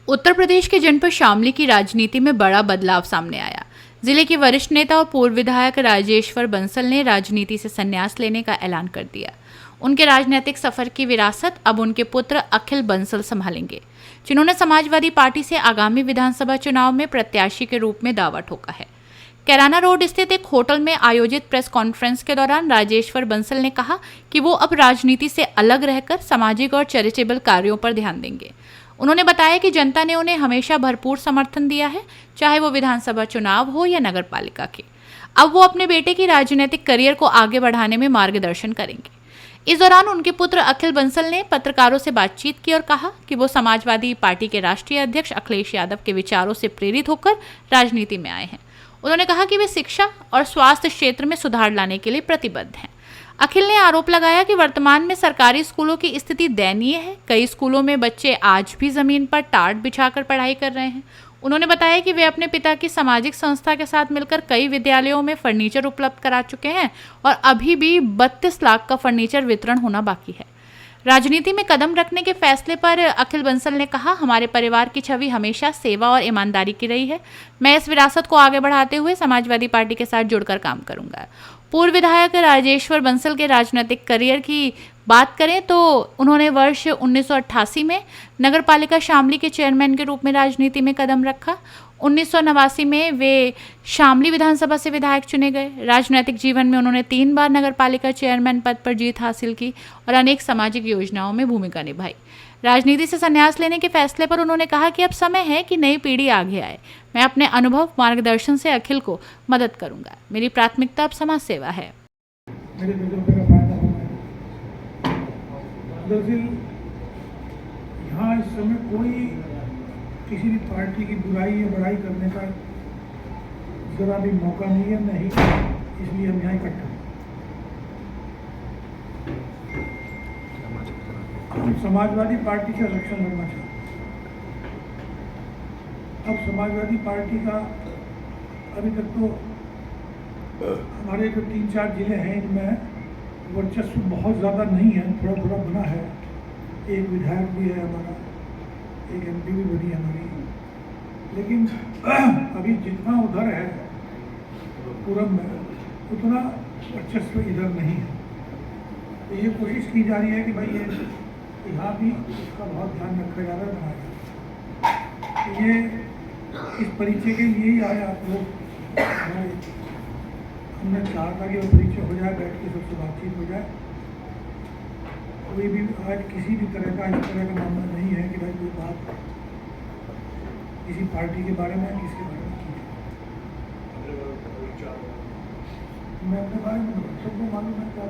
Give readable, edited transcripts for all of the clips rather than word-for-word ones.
उत्तर प्रदेश के जनपद शामली की राजनीति में बड़ा बदलाव सामने आया। जिले के वरिष्ठ नेता और पूर्व विधायक राजेश्वर बंसल ने राजनीति से संन्यास लेने का ऐलान कर दिया। उनके राजनीतिक सफर की विरासत अब उनके पुत्र अखिल बंसल संभालेंगे, जिन्होंने समाजवादी पार्टी से आगामी विधानसभा चुनाव में प्रत्याशी के रूप में दावा ठोका है। कैराना रोड स्थित एक होटल में आयोजित प्रेस कॉन्फ्रेंस के दौरान राजेश्वर बंसल ने कहा कि वो अब राजनीति से अलग रहकर सामाजिक और चैरिटेबल कार्यों पर ध्यान देंगे। उन्होंने बताया कि जनता ने उन्हें हमेशा भरपूर समर्थन दिया है, चाहे वो विधानसभा चुनाव हो या नगर पालिका के। अब वो अपने बेटे की राजनीतिक करियर को आगे बढ़ाने में मार्गदर्शन करेंगे। इस दौरान उनके पुत्र अखिल बंसल ने पत्रकारों से बातचीत की और कहा कि वो समाजवादी पार्टी के राष्ट्रीय अध्यक्ष अखिलेश यादव के विचारों से प्रेरित होकर राजनीति में आए हैं। उन्होंने कहा कि वे शिक्षा और स्वास्थ्य क्षेत्र में सुधार लाने के लिए प्रतिबद्ध हैं। अखिल ने आरोप लगाया कि वर्तमान में सरकारी स्कूलों की स्थिति दयनीय है। कई स्कूलों में बच्चे आज भी जमीन पर टाट बिछाकर पढ़ाई कर रहे हैं। उन्होंने बताया कि वे अपने पिता की सामाजिक संस्था के साथ मिलकर कई विद्यालयों में फर्नीचर उपलब्ध करा चुके हैं और अभी भी 32 लाख का फर्नीचर वितरण होना बाकी है। राजनीति में कदम रखने के फैसले पर अखिल बंसल ने कहा, हमारे परिवार की छवि हमेशा सेवा और ईमानदारी की रही है। मैं इस विरासत को आगे बढ़ाते हुए समाजवादी पार्टी के साथ जुड़कर काम करूंगा। पूर्व विधायक राजेश्वर बंसल के राजनीतिक करियर की बात करें तो उन्होंने वर्ष 1988 में नगरपालिका शामली के चेयरमैन के रूप में राजनीति में कदम रखा। 1989 में वे शामली विधानसभा से विधायक चुने गए। राजनीतिक जीवन में उन्होंने 3 बार नगरपालिका चेयरमैन पद पर जीत हासिल की और अनेक सामाजिक योजनाओं में भूमिका निभाई। राजनीति से संन्यास लेने के फैसले पर उन्होंने कहा कि अब समय है कि नई पीढ़ी आगे आए। मैं अपने अनुभव मार्गदर्शन से अखिल को मदद करूंगा। मेरी प्राथमिकता अब समाज सेवा है। यहाँ इस समय कोई किसी भी पार्टी की बुराई या बड़ाई करने का जरा भी मौका नहीं है, नहीं, इसलिए हम यहाँ इकट्ठा। हम समाजवादी पार्टी से इलेक्शन लड़ना चाहते हैं। अब समाजवादी पार्टी का अभी तक तो हमारे जो 3-4 जिले हैं इनमें वर्चस्व बहुत ज़्यादा नहीं है, थोड़ा थोड़ा बना है। एक विधायक भी है हमारा, एक MP भी बनी है हमारी, लेकिन अभी जितना उधर है पूरब में उतना वर्चस्व इधर नहीं है। तो ये कोशिश की जा रही है कि भाई ये यहाँ भी इसका बहुत ध्यान रखा जा रहा है। तो ये इस परिचय के लिए ही आए आप लोग। हमने चाहा था कि वो परिचय हो जाए, बैठ के सबसे बातचीत हो जाए। कोई भी आज किसी भी तरह का इस तरह का मामला नहीं है कि भाई कोई बात किसी पार्टी के बारे में किसके बारे में की। मैं अपने बारे में सबको मालूम है क्या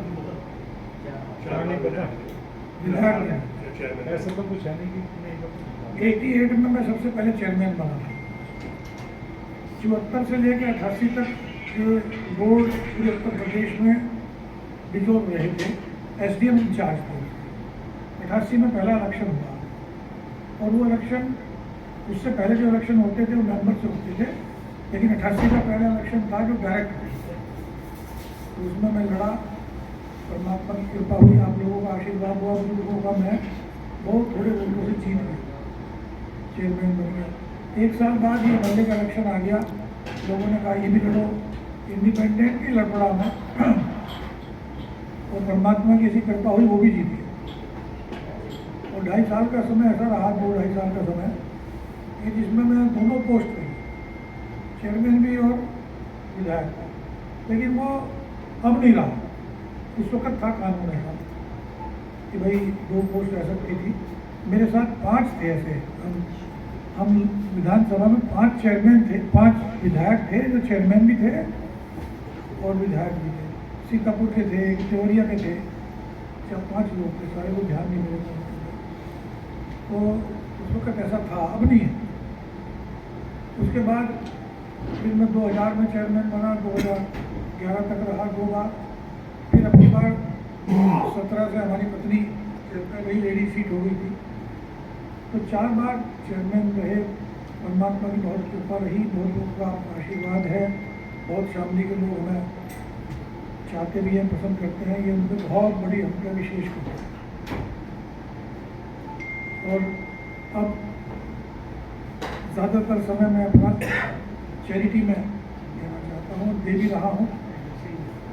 ऐसा तो कुछ है नहीं। 88 में मैं सबसे पहले चेयरमैन बना था। 74 से लेकर 88 तक बोर्ड पूरे उत्तर प्रदेश में डिजोर रहे थे, SDM इंचार्ज थे। 88 में पहला इलेक्शन हुआ और वो इलेक्शन, उससे पहले जो इलेक्शन होते थे वो मेंबर से होते थे, लेकिन 88 का पहला इलेक्शन था जो डायरेक्ट थे। तो उसमें मैं लड़ा, परमात्मा की कृपा हुई, आप लोगों का आशीर्वाद हुआ, बुजुर्गों का, मैं बहुत थोड़े वोटों से जीत गया, चेयरमैन बन गया। 1 साल बाद ये मल्ले का इलेक्शन आ गया। लोगों ने कहा ये भी लड़ो, इंडिपेंडेंट ही लड़ पड़ा मैं, और परमात्मा की ऐसी कृपा हुई, वो भी जीत गया। और 2.5 साल का समय ऐसा रहा, 2-2.5 साल का समय, कि जिसमें मैं दोनों पोस्ट रही, चेयरमैन भी और विधायक। लेकिन वो अब नहीं रहा। उस वक्त था कानून ऐसा कि भाई 2 पोस्ट रह सकती थी। मेरे साथ 5 थे ऐसे। हम विधानसभा में 5 चेयरमैन थे, 5 विधायक थे जो चेयरमैन भी थे और विधायक भी थे। सीतापुर के थे, देवरिया के थे, 4-5 लोग थे, सारे को ध्यान नहीं मेरे। तो उस वक्त ऐसा था, अब नहीं है। उसके बाद फिर मैं 2000 में चेयरमैन बना, 2011 तक रहा 2 बार। फिर अपनी बार 17 से हमारी पत्नी रही, लेडी सीट हो गई थी, तो 4 बार चेयरमैन रहे। परमात्मा की बहुत कृपा रही, बहुत लोगों का आशीर्वाद है, बहुत शामली के लोग हमें चाहते भी हैं, पसंद करते हैं। ये उनकी बहुत बड़ी हमका विशेष कृपा है। और अब ज़्यादातर समय मैं अपना चैरिटी में देना चाहता हूँ, दे भी रहा हूँ।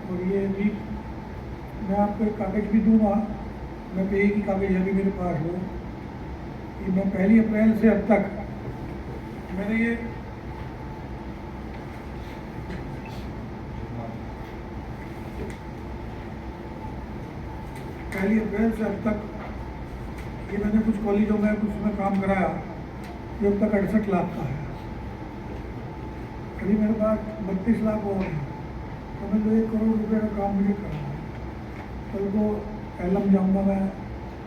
और ये भी मैं आपको एक कागज़ भी दूँगा, मैं तो एक ही कागज़ अभी मेरे पास हो कि मैं 1 अप्रैल से अब तक मैंने ये पहली अप्रैल से अब तक ये मैंने कुछ कॉलेजों में कुछ में काम कराया, ये अब तक 68 लाख का है। अभी मेरे पास 32 लाख और है, तो मैं 1 करोड़ रुपए का काम मुझे करना है। कल को एलम जाऊँगा, मैं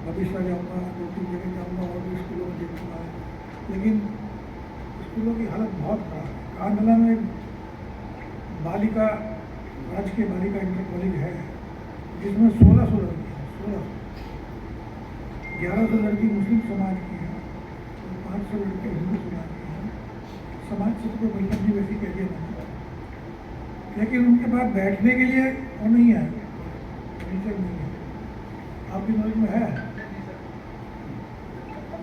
भविष्य जाऊँगा, 2-3 जगह जाऊँगा और भी स्कूलों में देखूँगा। लेकिन स्कूलों की हालत बहुत खराब है। कांधला में एक बालिका राजकीय बालिका इंटर कॉलेज है जिसमें 1600 लड़की है, 1600। 1100 लड़की मुस्लिम समाज की है और 500 लड़के हिंदू समाज की हैं। समाज से तो कोई भी वैसी कह दिया मैंने, लेकिन उनके पास बैठने के लिए वो नहीं है, फर्नीचर नहीं है। आपकी नॉलेज में है,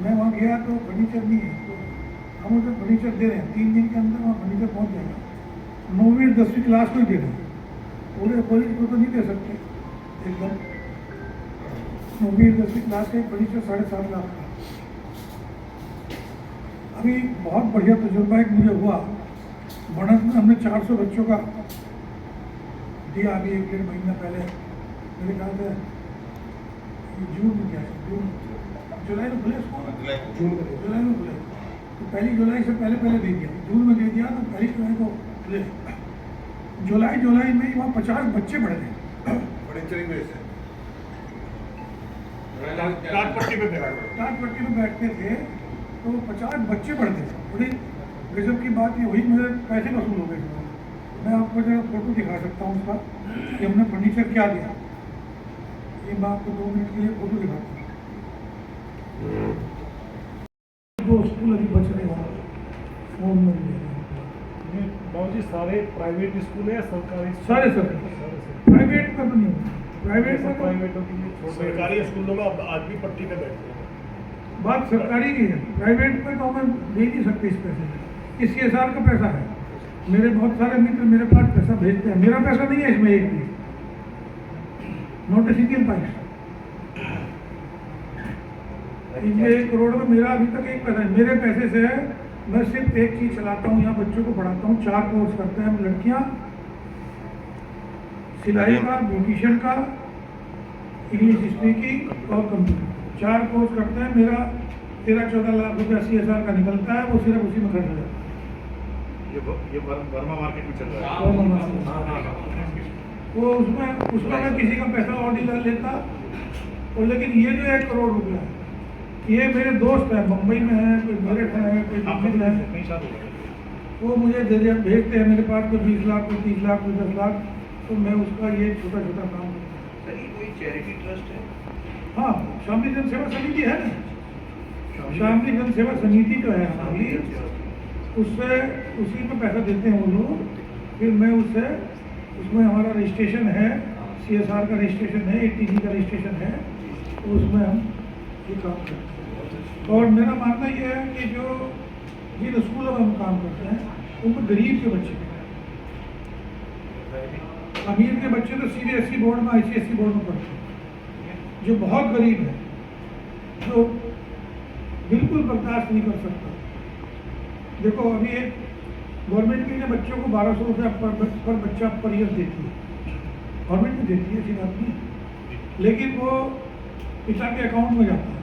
मैं वहाँ गया तो फर्नीचर नहीं है, तो हम उसे फर्नीचर दे रहे हैं। 3 दिन के अंदर वहाँ फर्नीचर पहुँच जाएगा। 9वीं 10वीं क्लास को ही दे रहे हैं, पूरे कॉलेज को तो नहीं दे सकते एकदम। 9वीं 10वीं क्लास का फर्नीचर 7.5 लाख का। अभी बहुत बढ़िया तजुर्बा एक मुझे हुआ, बढ़त में हमने 400 बच्चों का दिया अभी 1-1.5 महीना पहले, मेरे ख्याल से जून में क्या है, जुलाई में खुले स्कूल, जुलाई में खुले, तो 1 जुलाई से पहले दे दिया, जून में दे दिया तो 1 जुलाई को खुले। जुलाई में ही वहाँ 50 बच्चे बढ़ गए। टाट पट्टी में बैठते थे तो 50 बच्चे बढ़ते थे। बड़ी गजब की बात ये हुई, मेरे पैसे वसूल हो गए। मैं आपको जरा फोटो दिखा सकता हूँ उसका कि हमने फर्नीचर क्या दिया। ये मैं आपको 2 मिनट के लिए फोटो दिखाता हूँ। 2 स्कूल अभी बच रहे हैं, फोन में भी बाबू जी सारे प्राइवेट स्कूल है या सरकारी? सारे प्राइवेट का तो नहीं होता। प्राइवेट में प्राइवेटों के लिए सरकारी स्कूलों में अब आज भी पट्टी पे बैठते हैं। बात सरकारी की है, प्राइवेट में तो हमें दे नहीं सकते इस पैसे से। इस CSR का पैसा है, मेरे बहुत सारे मित्र मेरे पास पैसा भेजते हैं, मेरा पैसा नहीं है इसमें एक भी, नॉट ए सिंगल पैसा। इनमें 1 करोड़ में मेरा अभी तक एक पैसा है। मेरे पैसे से मैं सिर्फ एक चीज़ चलाता हूँ, यहाँ बच्चों को पढ़ाता हूँ। 4 कोर्स करते हैं हम लड़कियाँ, सिलाई का, ब्यूटिशियन का, इंग्लिश स्पीकिंग और कंप्यूटर। 4 कोर्स करते हैं। मेरा 13-14 लाख रुपया CSR का निकलता है, वो सिर्फ उसी में खर्च हो जाता है। ये वर्मा मार्केट में चल रहा है। वो उसमें मैं किसी का पैसा और नहीं लेता। और लेकिन ये जो 1 करोड़ रुपया है, ये मेरे दोस्त हैं, मुंबई में है, कोई मेरठ में है, कोई दिल्ली में है, वो मुझे भेजते हैं मेरे पास, कोई 20 लाख, कोई 30 लाख, कोई 10 लाख, तो मैं उसका ये छोटा छोटा काम करता हूँ। सर ये कोई चैरिटी ट्रस्ट है? हाँ, शामली जन सेवा समिति है ना, शामली जन सेवा समिति जो है हमारी, उससे उसी में पैसा देते हैं वो लोग। फिर मैं उसमें हमारा रजिस्ट्रेशन है, CSR का रजिस्ट्रेशन है, ATG का रजिस्ट्रेशन है, तो उसमें हम ये काम करते हैं। और मेरा मानना ये है कि जो जिन स्कूलों में हम काम करते हैं उनमें गरीब के बच्चे हैं। अमीर के बच्चे तो CBSE बोर्ड में, ICSE बोर्ड में पढ़ते हैं। जो बहुत गरीब है, जो बिल्कुल बर्दाश्त नहीं कर सकता। देखो अभी एक गवर्नमेंट भी ने बच्चों को 1200 रुपये पर बच्चा पर ईयर देती है, गवर्नमेंट भी देती है, ऐसी बात नहीं, लेकिन वो पिता के अकाउंट में जाता है।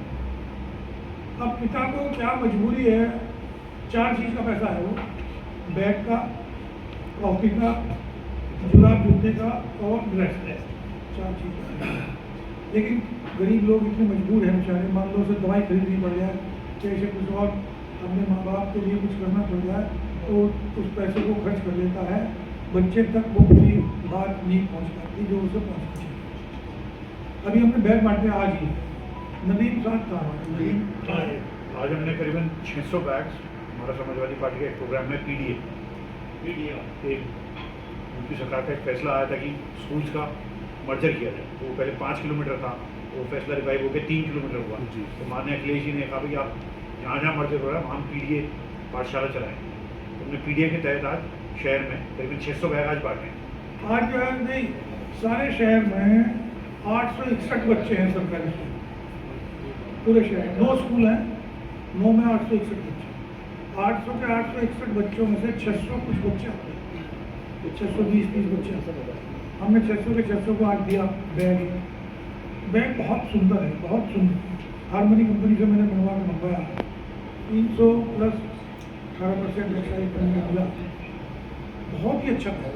अब पिता को क्या मजबूरी है, 4 चीज़ का पैसा है वो, बैग का, कॉपी का, जुराब जूते का और ड्रेस, 4 चीज़ का। लेकिन गरीब लोग इतने मजबूर हैं बेचारे, मान लो उसे दवाई खरीदनी पड़ जाए, जैसे कुछ और अपने माँ बाप के लिए कुछ करना पड़ जाए, तो उस पैसे को खर्च कर देता है। बच्चे तक वो पूरी बात नहीं पहुँच पाती जो उसे पहुँचनी चाहिए। अभी हमने बैग बांटे आज ही, नदीम साथ था हमारे। आज हमने करीबन 600 बैग्स, हमारा समाजवादी पार्टी का एक प्रोग्राम है PDA, एक उनकी सरकार का एक फैसला आया था कि स्कूल्स का मर्जर किया जाए। तो वो पहले 5 किलोमीटर था, वो फैसला रिवाइव होकर 3 किलोमीटर हुआ। तो माननीय अखिलेश जी ने कहा भाई आप जहाँ जहाँ मर्जर हो रहा है वहाँ PDA पाठशाला चलाएं। हमने पीडीए के तहत आज शहर में करीबन 600 बैग आज बांटे हैं। आज जो है नहीं, सारे शहर में 861 बच्चे हैं सरकारी स्कूल, पूरे शहर में 9 स्कूल हैं, 9 में 861 बच्चे। 800 के 861 बच्चों में से 600 कुछ बच्चे आते हैं, तो 620-30 बच्चे आते हैं। हमने 600 के 600 को आज दिया बैग। बैग बहुत सुंदर है, बहुत सुंदर। हारमोनी कंपनी से मैंने बनवा के मंगवाया, 300 प्लस 18% एक्साइज करने मिला। बहुत ही अच्छा बैग,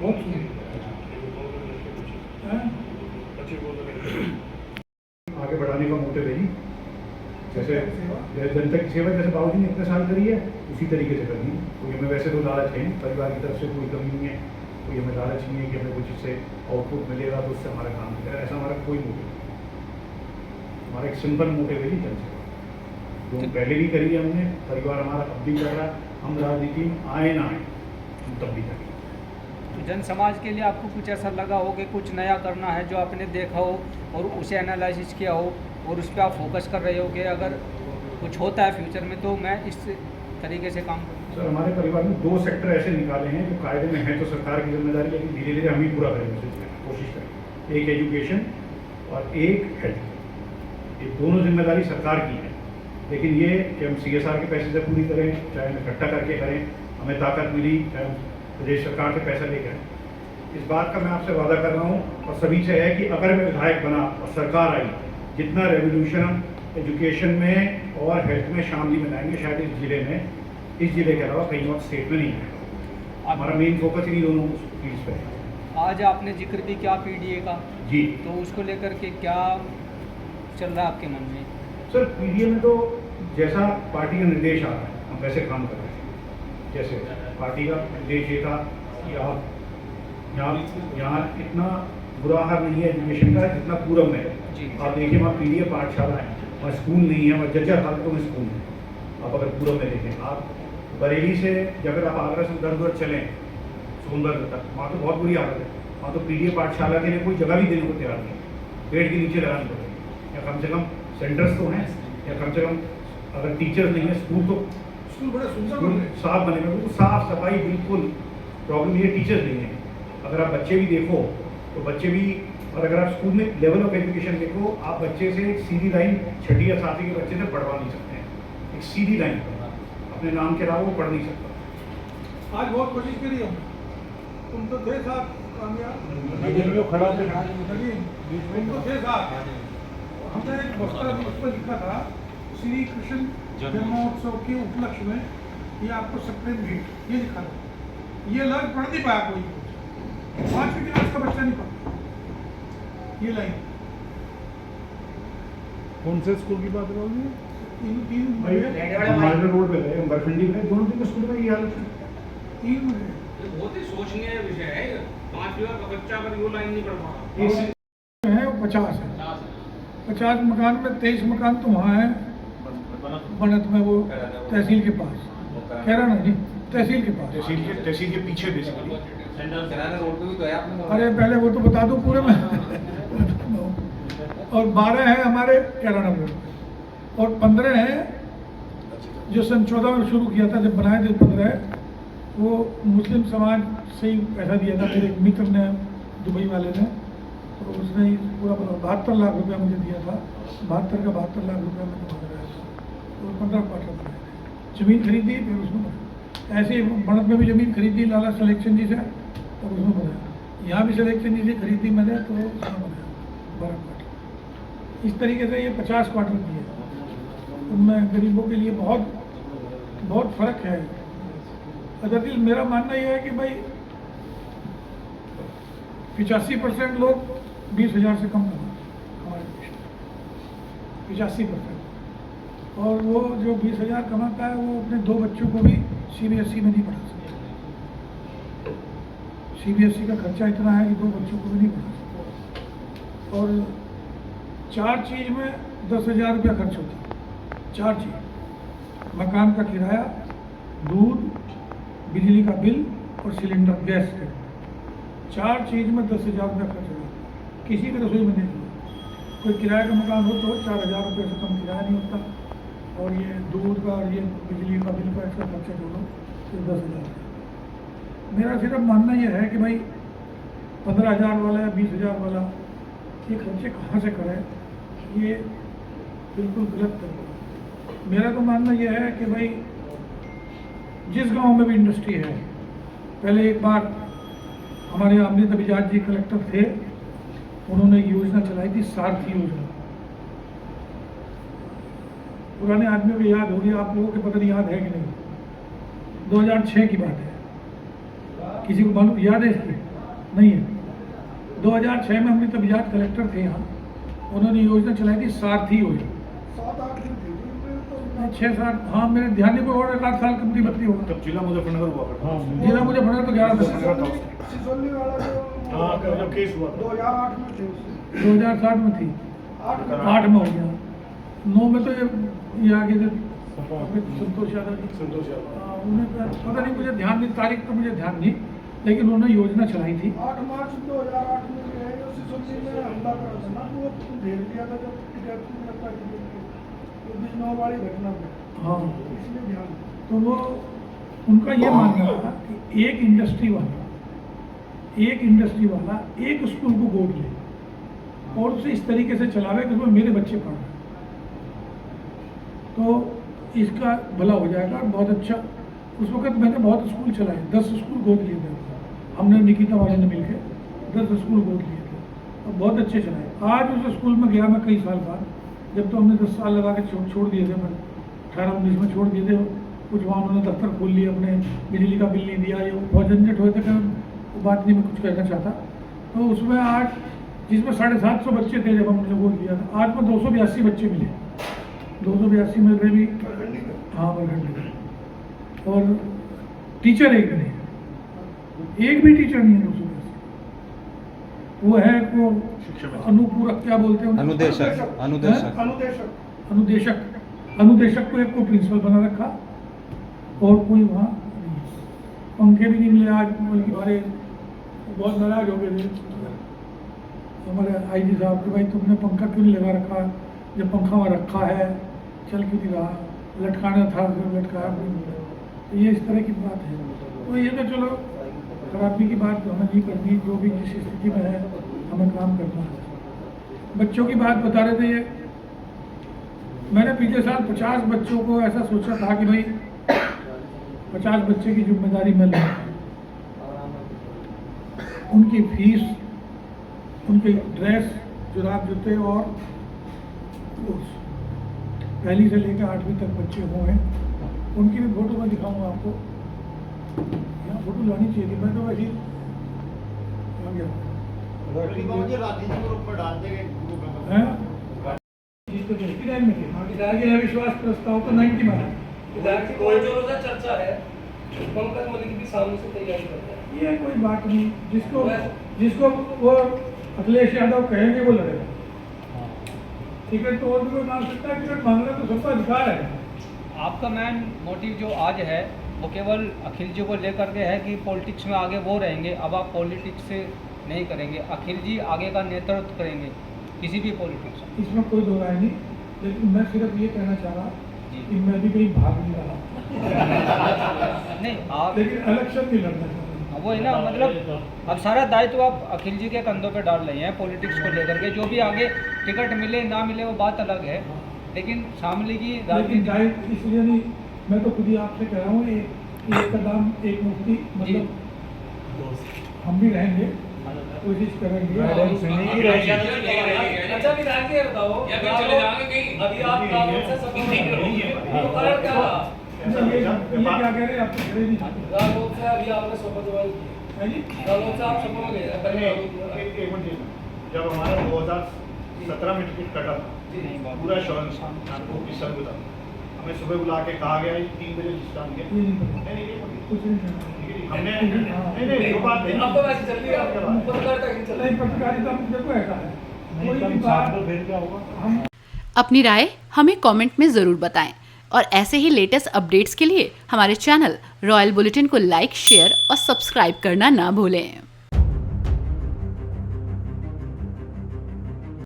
बहुत सुंदर। आगे बढ़ाने का मोटिव है जी, जैसे जनता की सेवा जैसे बाबूजी ने इतने साल करी है उसी तरीके से करनी है। कोई हमें वैसे तो लालच है, परिवार की तरफ से कोई कमी नहीं है, कोई हमें लालच नहीं है कि हमें कुछ इससे आउटपुट मिलेगा तो उससे हमारा काम मिलेगा, ऐसा हमारा कोई मोटिव नहीं। हमारा एक सिंपल मोटिव है जी जनसेवा, जो पहले भी करी है हमने, परिवार हमारा अब भी कर रहा है। हम राजनीति में आए ना आए हम तब भी करेंगे। तो जन समाज के लिए आपको कुछ ऐसा लगा हो कि कुछ नया करना है जो आपने देखा हो और उसे एनालिसिस किया हो और उस पर आप फोकस कर रहे हो कि अगर कुछ होता है फ्यूचर में तो मैं इस तरीके से काम करूँ? सर हमारे परिवार में 2 सेक्टर ऐसे निकाले हैं जो कायदे में है तो सरकार की जिम्मेदारी, लेकिन धीरे धीरे हम ही पूरा करेंगे, कोशिश करेंगे। एक एजुकेशन और एक हेल्थ, ये दोनों जिम्मेदारी सरकार की है, लेकिन ये कि हम CSR के पैसे से पूरी करें, चाहे हम इकट्ठा करके करें, हमें ताकत मिली, चाहे हम प्रदेश सरकार से पैसा लेकर, इस बात का मैं आपसे वादा कर रहा हूँ और सभी से है कि अगर मैं विधायक बना और सरकार आई, जितना रेवोल्यूशन हम एजुकेशन में और हेल्थ में शामली में लाएंगे, शायद इस जिले के अलावा कहीं और स्टेट में नहीं आएगा। हमारा मेन फोकस इन्हीं दोनों चीज़ पे है। आज आपने जिक्र भी किया पीडीए का, जी, तो उसको लेकर के क्या चल रहा है आपके मन में? सर पीडीए में तो जैसा पार्टी का निर्देश आ रहा है हम वैसे काम कर रहे हैं। जैसे पार्टी का निर्देश ये था कि आप यहाँ इतना बुरा हाल नहीं है एजुकेशन का जितना पूरब में है। जी। आप देखिए वहाँ पीडीए पाठशाला है, वहाँ स्कूल नहीं है, वहाँ जर्जर हालतों में स्कूल है। आप अगर पूरब में देखें, आप बरेली से अगर आप आगरा से उधर चलें सोनभद्र तक, वहाँ तो बहुत बुरी हालत है। वहाँ तो पीडीए पाठशाला के लिए कोई जगह भी देने को तैयार नहीं, पेड़ के नीचे लगानी पड़ेगी। या कम से कम सेंटर्स तो हैं, या कम से कम अगर टीचर्स नहीं है, स्कूल तो स्कूल बड़े सुंदर स्कूल बन रहे हैं। साफ बनेगा, बिल्कुल साफ सफाई, बिल्कुल प्रॉब्लम ये टीचर्स नहीं है। अगर आप बच्चे भी देखो तो बच्चे भी, और अगर आप स्कूल में लेवल ऑफ एजुकेशन देखो, आप बच्चे से एक सीधी लाइन 6ठी या 7वीं के बच्चे से पढ़वा नहीं सकते हैं। एक सीधी लाइन अपने नाम के अलावा वो पढ़ नहीं सकता। आज बहुत कोशिश करी हमने, तुम तो थे साथ कामयाब, जो खड़ा थे तुम तो थे साथ। हमने एक पोस्टर उस पर लिखा था, श्री कृष्ण जन्मोत्सव के उपलक्ष्य में ये आपको सप्रेम भेंट, ये लिखा था। ये लग पढ़ नहीं पाया कोई, 5वीं क्लास का बच्चा नहीं पढ़ता ये लाइन। कौन से स्कूल की बात करोगे? तीन हमारे रोड पे गए, बरखंडी में दोनों दिन स्कूल में ये हालत है। 3 मिनट ये बहुत ही सोचनीय विषय है। 5वीं का बच्चा अगर वो लाइन नहीं पढ़ पा है, 50 है। 50 मकान में 23 मकान तो वहाँ है बनत में, वो तहसील के पास, कैराना जी तहसील के पास, तहसील के पीछे बेसिकली। अरे पहले वो तो बता दो पूरे में। और 12 है हमारे कैराना रोड, और 15 है जो सन 14 में शुरू किया था, जब बनाए थे 15 वो मुस्लिम समाज से ही पैसा दिया था मेरे एक मित्र ने, दुबई वाले ने, तो उसने ही पूरा 72 लाख रुपया मुझे दिया था। 72 का 72 लाख रुपया मैंने वहाँ लगाया था, तो 15 क्वार्टर बनाए, ज़मीन खरीदी फिर उसमें बनाया। ऐसे ही बढ़त में भी ज़मीन खरीदी लाला सिलेक्शन जी से, तब उसमें बनाया। यहाँ भी सिलेक्शन जी से खरीदी मैंने, तो उसमें बनाया 12 क्वार्टर। इस तरीके से ये 50 क्वार्टर दिए, उनमें गरीबों के लिए बहुत बहुत फ़र्क है। अदरवाइज मेरा मानना यह है कि भाई 85% लोग 20,000 से कम कमाते हमारे देश में, 85%। और वो जो 20,000 कमाता है वो अपने 2 बच्चों को भी CBSE में नहीं पढ़ा सकता। CBSE का खर्चा इतना है कि 2 बच्चों को भी नहीं पढ़ा सकता। और 4 चीज़ में 10,000 रुपया खर्च होता है। 4 चीज़, मकान का किराया, दूध, बिजली का बिल और सिलेंडर गैस का। 4 चीज़ में 10,000 रुपया खर्च होता है। किसी भी रसोई में नहीं होता। कोई किराए का मकान हो तो 4,000 रुपये से कम किराया नहीं होता, और ये दूध का और ये बिजली का बिल का उसका खर्चा जोड़ो फिर 10,000। मेरा सिर्फ मानना यह है कि भाई 15,000 वाला या 20,000 वाला ये खर्चे कहाँ से करें, ये बिल्कुल गलत तरीका। मेरा तो मानना यह है कि भाई जिस गांव में भी इंडस्ट्री है, पहले एक बार हमारे अमृत अभिजात जी कलेक्टर थे, उन्होंने एक योजना चलाई थी, सारथी योजना। पुराने आदमियों को याद होगी, आप लोगों के पता नहीं याद है कि नहीं, 2006 की बात है। किसी को मालूम याद है इसकी? नहीं है। 2006 में अमृत अभिजात कलेक्टर थे यहाँ, उन्होंने योजना चलाई थी सारथी योजना। 6-7, हाँ मेरे ध्यान में और 1 आध साल कंपनी बदली होगा। तब जिला मुजफ्फरनगर हुआ करता। हाँ, जिला मुजफ्फरनगर तो 11 सिसोली वाला जो हाँ, जब केस हुआ था 2008 में थे उससे 2007 में थी, 8 में हो गया, 9 में तो ये आगे थे संतोष यादव जी। उन्हें पता नहीं, मुझे ध्यान नहीं, तारीख तो मुझे ध्यान नहीं, लेकिन उन्होंने योजना चलाई थी। 8 मार्च 2008 में जो है जो सिसोली में हमला करा था ना, वो भेज दिया था जब टिकट लगता है तो बिजनौर वाली घटना में। हाँ, इसलिए ध्यान। तो वो उनका ये मानना था कि एक इंडस्ट्री वाला एक स्कूल को गोद ले और उसे इस तरीके से चलावे कि उसमें मेरे बच्चे पढ़ रहे, तो इसका भला हो जाएगा। बहुत अच्छा, उस वक्त मैंने बहुत स्कूल चलाए, 10 स्कूल गोद लिए थे हमने, निकिता वाले ने मिलकर 10 स्कूल गोद लिए थे और बहुत अच्छे चलाए। आज उस स्कूल में गया मैं कई साल बाद, जब तो हमने 10 साल लगा के छोड़ दिए थे, मैं 18-19 में छोड़ दिए थे कुछ। वहाँ उन्होंने दफ्तर खोल लिए अपने, बिजली का बिल नहीं दिया, ये बहुत झंझट हुए थे, वो बात नहीं मैं कुछ कहना चाहता। तो उसमें आज जिसमें 750 बच्चे थे जब हमने गोद लिया था, आज में 282 बच्चे मिले, 282 में भी, हाँ बरघंटे, और टीचर एक भी नहीं, एक भी टीचर नहीं है 282। वो है वो अनुपूरक, क्या बोलते हैं, अनुदेशक को एक को प्रिंसिपल बना रखा और कोई वहाँ नहीं है। पंखे भी नहीं मिले आज, बल्कि हमारे बहुत नाराज हो गए थे हमारे IG साहब कि भाई तुमने पंखा क्यों नहीं लगा रखा, जब पंखा वहाँ रखा है चल क्यों नहीं रहा, लटकाना था फिर लटकाया नहीं मिला। तो ये इस तरह की बात है। तो ये तो चलो खराबी की बात हमें नहीं करनी, जो भी जिस स्थिति में है हमें काम करना है। बच्चों की बात बता रहे थे, ये मैंने पिछले साल 50 बच्चों को ऐसा सोचा था कि भाई 50 बच्चे की जिम्मेदारी मैं लूँ, उनकी फीस, उनके ड्रेस, जुराब, जूते और पहली से लेकर 8वीं तक बच्चे हुए हैं, उनकी भी फोटो मैं दिखाऊंगा आपको। यहाँ फोटो लानी चाहिए थी, मैं तो वैसे आ गया। विश्वास प्रस्ताव तो 90 में है, चर्चा है, पंकज मलिक भी सामने से तैयारी करता है। ये कोई बात नहीं, जिसको वो अखिलेश यादव कहेंगे वो लड़ेगा। टिकट तो और भी कोई मांग सकता है, टिकट मांगना तो सबका अधिकार है। आपका मेन मोटिव जो आज है वो केवल अखिल जी को लेकर के है कि पॉलिटिक्स में आगे वो रहेंगे, अब आप पॉलिटिक्स से नहीं करेंगे, अखिल जी आगे का नेतृत्व करेंगे किसी भी पॉलिटिक्स में। इसमें कोई दो राय नहीं, लेकिन मैं सिर्फ ये कहना चाह रहा कि मैं भी कहीं भाग नहीं रहा नहीं आप, लेकिन इलेक्शन नहीं लड़ना चाहता। वो है ना, मतलब अब सारा दायित्व आप अखिल जी के कंधों पे डाल रहे हैं पॉलिटिक्स को लेकर के। जो भी आगे टिकट मिले ना मिले वो बात अलग है, लेकिन शामली की राजनीति इसलिए नहीं, मैं तो खुद ही आपसे कह रहा हूँ, एक कदम एक मुक्ति, मतलब हम भी रहेंगे, कोशिश करेंगे। अच्छा विधायक ये बताओ, चले जाएंगे कहीं अभी आप रालोद से सफल तो कारण क्या रहा? ये क्या कह रहे हैं, आपको खड़े नहीं जाते। रालोद से अभी आपने शपथ दिलाई की, रालोद से आप शपथ में गए। जब हमारा 2017 में टिकट कटा था, पूरा श्योरेंस आपको किस तरह बता, हमें सुबह बुला के कहा गया 3 बजे स्टार्ट किया, कुछ नहीं हमने नहीं वो बात नहीं, अब तो वैसे चल रही है, पत्रकारिता ही चल रही है। पत्रकारिता में देखो ऐसा है, कोई भी बात तो फिर क्या होगा? हम अपनी राय हमें कमेंट में ज़रूर बताएं और ऐसे ही लेटेस्ट अपडेट्स के लिए हमारे चैनल रॉयल बुलेटिन को लाइक, शेयर और सब्सक्राइब करना ना भूलें।